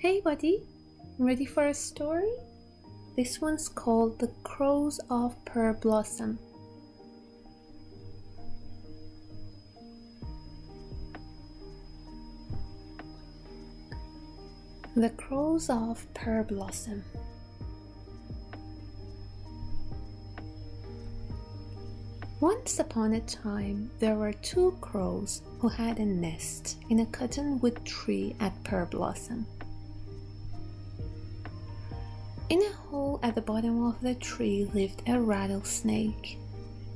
Hey buddy, ready for a story? This one's called The Crows of Pearblossom. The Crows of Pearblossom. Once upon a time, there were two crows who had a nest in a cottonwood tree at Pearblossom. In a hole at the bottom of the tree lived a rattlesnake.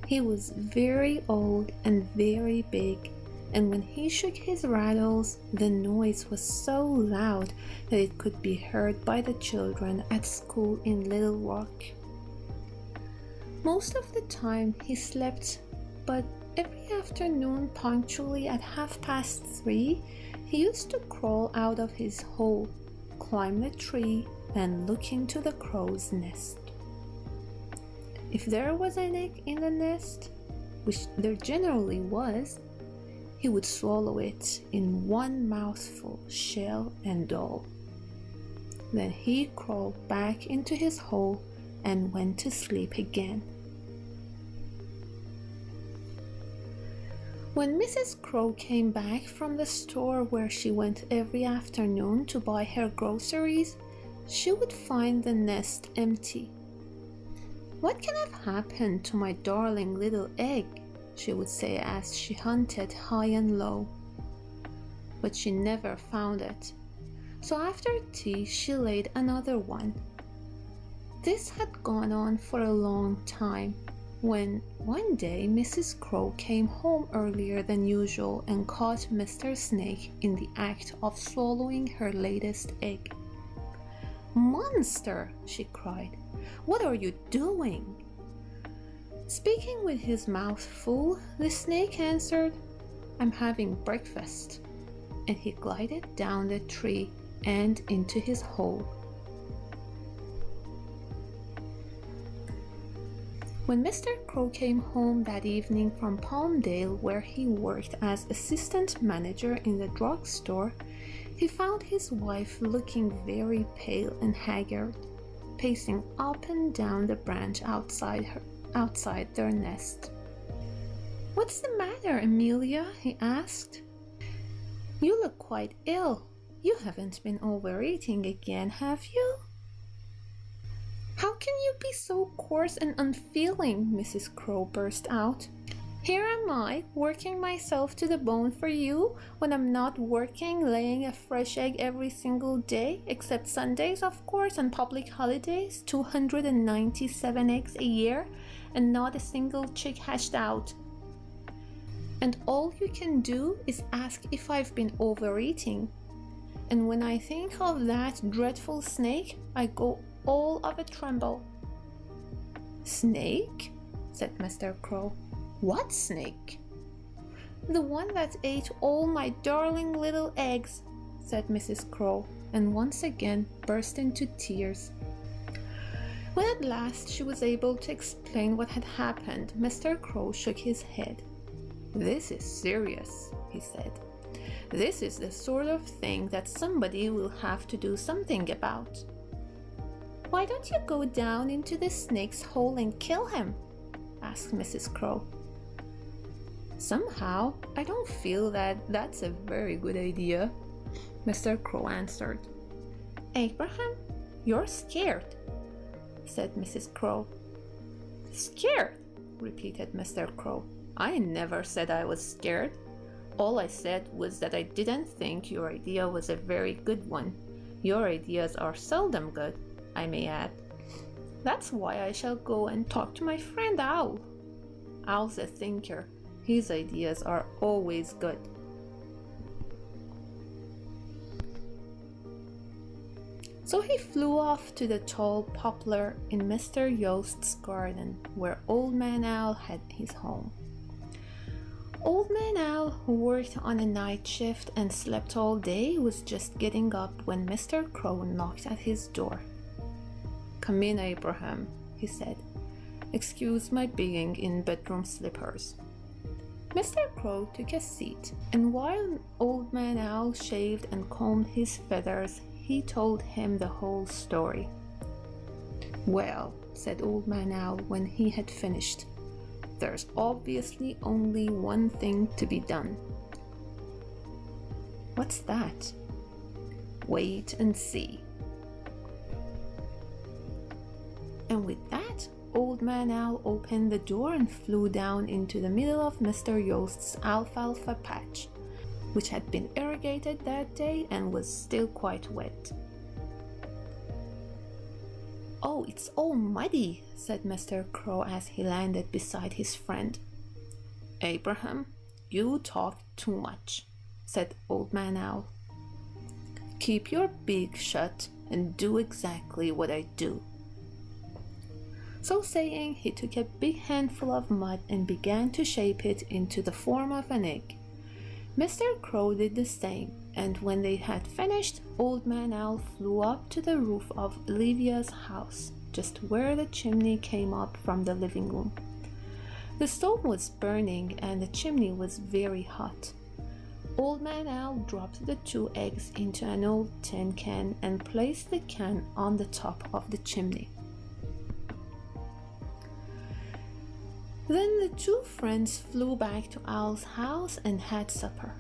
He was very old and very big, and when he shook his rattles, the noise was so loud that it could be heard by the children at school in Little Rock. Most of the time he slept, but every afternoon punctually at 3:30, he used to crawl out of his hole, climb the tree, and look into the crow's nest. If there was an egg in the nest, which there generally was, he would swallow it in one mouthful, shell and all. Then he crawled back into his hole and went to sleep again. When Mrs. Crow came back from the store where she went every afternoon to buy her groceries, she would find the nest empty. "What can have happened to my darling little egg?" she would say as she hunted high and low. But she never found it. So after tea she laid another one. This had gone on for a long time, when one day Mrs. Crow came home earlier than usual and caught Mr. Snake in the act of swallowing her latest egg. "Monster!" she cried. "What are you doing?" Speaking with his mouth full, the snake answered, "I'm having breakfast," and he glided down the tree and into his hole. When Mr. Crow came home that evening from Palmdale, where he worked as assistant manager in the drugstore, he found his wife looking very pale and haggard, pacing up and down the branch outside their nest. "What's the matter, Amelia?" he asked. "You look quite ill. You haven't been overeating again, have you?" "How can you be so coarse and unfeeling?" Mrs. Crow burst out. "Here am I, working myself to the bone for you, when I'm not working, laying a fresh egg every single day, except Sundays, of course, and public holidays, 297 eggs a year, and not a single chick hatched out. And all you can do is ask if I've been overeating. And when I think of that dreadful snake, I go all of a tremble." "Snake?" said Mr. Crow. "What snake?" "The one that ate all my darling little eggs," said Mrs. Crow, and once again burst into tears. When at last she was able to explain what had happened, Mr. Crow shook his head. "This is serious," he said. "This is the sort of thing that somebody will have to do something about." "Why don't you go down into the snake's hole and kill him?" asked Mrs. Crow. "Somehow, I don't feel that that's a very good idea," Mr. Crow answered. "Abraham, you're scared," said Mrs. Crow. "Scared?" repeated Mr. Crow. "I never said I was scared. All I said was that I didn't think your idea was a very good one. Your ideas are seldom good, I may add. That's why I shall go and talk to my friend Owl. Owl's a thinker. His ideas are always good." So he flew off to the tall poplar in Mr. Yost's garden, where Old Man Owl had his home. Old Man Owl, who worked on a night shift and slept all day, was just getting up when Mr. Crow knocked at his door. "Come in, Abraham," he said. "Excuse my being in bedroom slippers." Mr. Crow took a seat, and while Old Man Owl shaved and combed his feathers, he told him the whole story. "Well," said Old Man Owl when he had finished, "there's obviously only one thing to be done." "What's that?" "Wait and see." And with that, Old Man Owl opened the door and flew down into the middle of Mr. Yost's alfalfa patch, which had been irrigated that day and was still quite wet. "Oh, it's all muddy," said Mr. Crow as he landed beside his friend. "Abraham, you talk too much," said Old Man Owl. "Keep your beak shut and do exactly what I do." So saying, he took a big handful of mud and began to shape it into the form of an egg. Mr. Crow did the same, and when they had finished, Old Man Owl flew up to the roof of Olivia's house, just where the chimney came up from the living room. The stove was burning and the chimney was very hot. Old Man Owl dropped the 2 eggs into an old tin can and placed the can on the top of the chimney. Then the 2 friends flew back to Owl's house and had supper.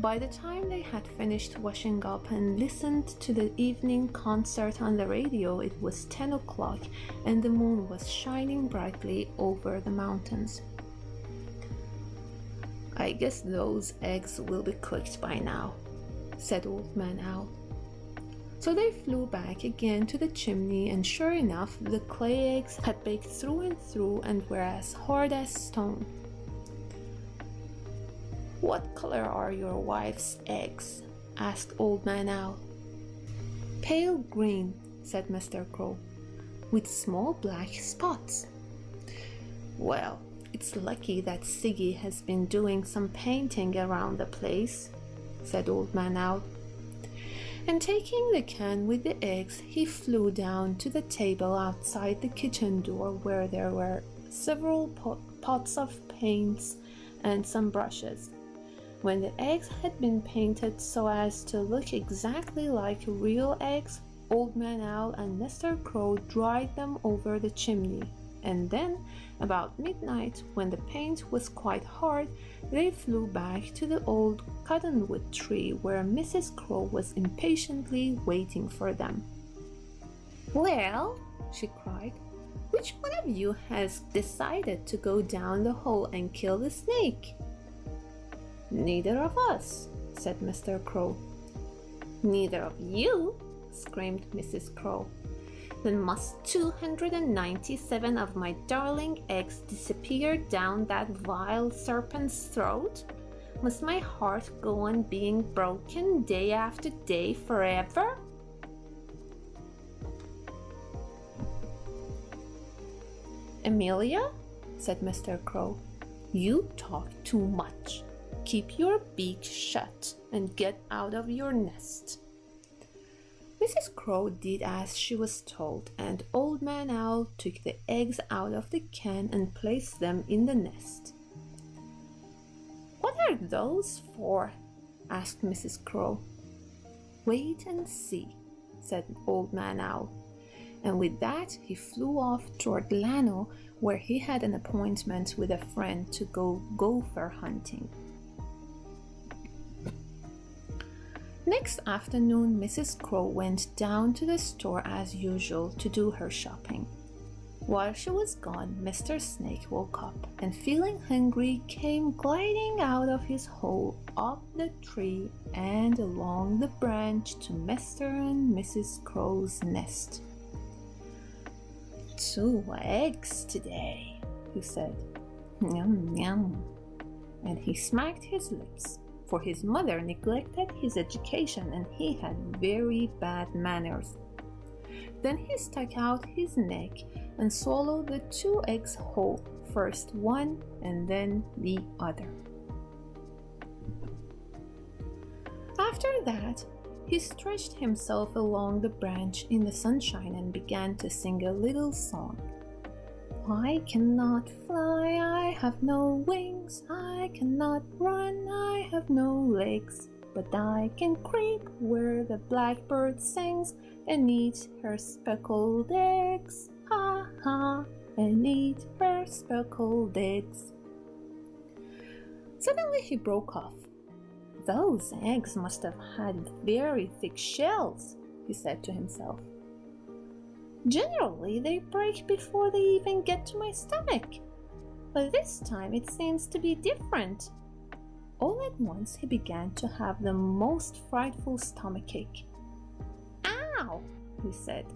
By the time they had finished washing up and listened to the evening concert on the radio, it was 10 o'clock and the moon was shining brightly over the mountains. "I guess those eggs will be cooked by now," said Old Man Owl. So they flew back again to the chimney, and sure enough, the clay eggs had baked through and through and were as hard as stone. "What color are your wife's eggs?" asked Old Man Owl. "Pale green," said Mr. Crow, "with small black spots." "Well, it's lucky that Siggy has been doing some painting around the place," said Old Man Owl. And taking the can with the eggs, he flew down to the table outside the kitchen door where there were several pots of paints and some brushes. When the eggs had been painted so as to look exactly like real eggs, Old Man Owl and Mr. Crow dried them over the chimney. And then, about midnight, when the paint was quite hard, they flew back to the old cottonwood tree where Mrs. Crow was impatiently waiting for them. "Well," she cried, "which one of you has decided to go down the hole and kill the snake?" "Neither of us," said Mr. Crow. "Neither of you?" screamed Mrs. Crow. "Then must 297 of my darling eggs disappear down that vile serpent's throat? Must my heart go on being broken day after day forever?" "Amelia," said Mr. Crow, "you talk too much. Keep your beak shut and get out of your nest." Mrs. Crow did as she was told, and Old Man Owl took the eggs out of the can and placed them in the nest. "What are those for?" asked Mrs. Crow. "Wait and see," said Old Man Owl. And with that, he flew off toward Llano, where he had an appointment with a friend to go gopher hunting. Next afternoon, Mrs. Crow went down to the store as usual to do her shopping. While she was gone, Mr. Snake woke up and, feeling hungry, came gliding out of his hole, up the tree, and along the branch to Mr. and Mrs. Crow's nest. "2 eggs today," he said. "Yum, yum." And he smacked his lips, for his mother neglected his education and he had very bad manners. Then he stuck out his neck and swallowed the 2 eggs whole, first one and then the other. After that, he stretched himself along the branch in the sunshine and began to sing a little song. "I cannot fly, I have no wings. I cannot run, I have no legs. but I can creep where the blackbird sings and eat her speckled eggs. Ha ha, and eat her speckled eggs. Suddenly he broke off. Those eggs must have had very thick shells, he said to himself. Generally, they break before they even get to my stomach, but this time it seems to be different. All at once he began to have the most frightful stomachache. Ow, he said.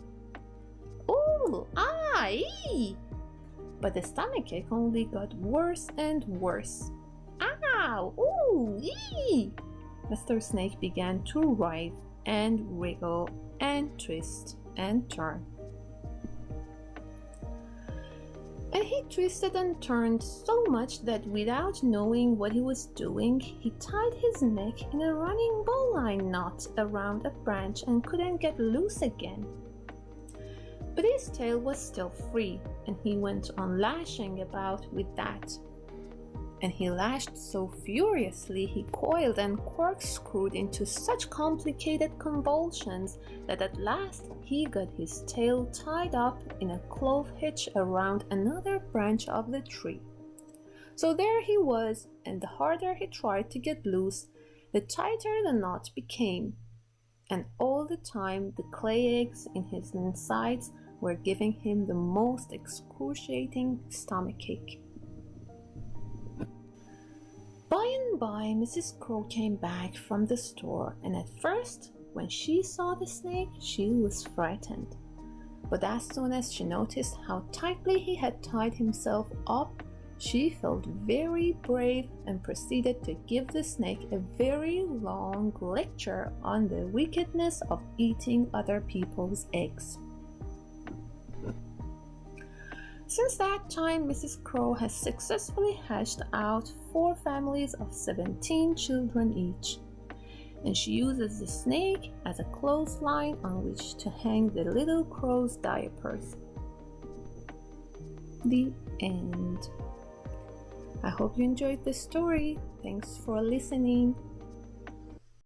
Ooh, ee! But the stomachache only got worse and worse. Ow, ooh, ee! Mr. Snake began to writhe and wriggle and twist and turn. And he twisted and turned so much that without knowing what he was doing, he tied his neck in a running bowline knot around a branch and couldn't get loose again. But his tail was still free, and he went on lashing about with that. And he lashed so furiously he coiled and corkscrewed into such complicated convulsions that at last he got his tail tied up in a clove hitch around another branch of the tree. So there he was, and the harder he tried to get loose, the tighter the knot became. And all the time the clay eggs in his insides were giving him the most excruciating stomachache. By and by, Mrs. Crow came back from the store, and at first, when she saw the snake, she was frightened. But as soon as she noticed how tightly he had tied himself up, she felt very brave and proceeded to give the snake a very long lecture on the wickedness of eating other people's eggs. Since that time, Mrs. Crow has successfully hatched out 4 families of 17 children each, and she uses the snake as a clothesline on which to hang the little crow's diapers. The end. I hope you enjoyed the story. Thanks for listening.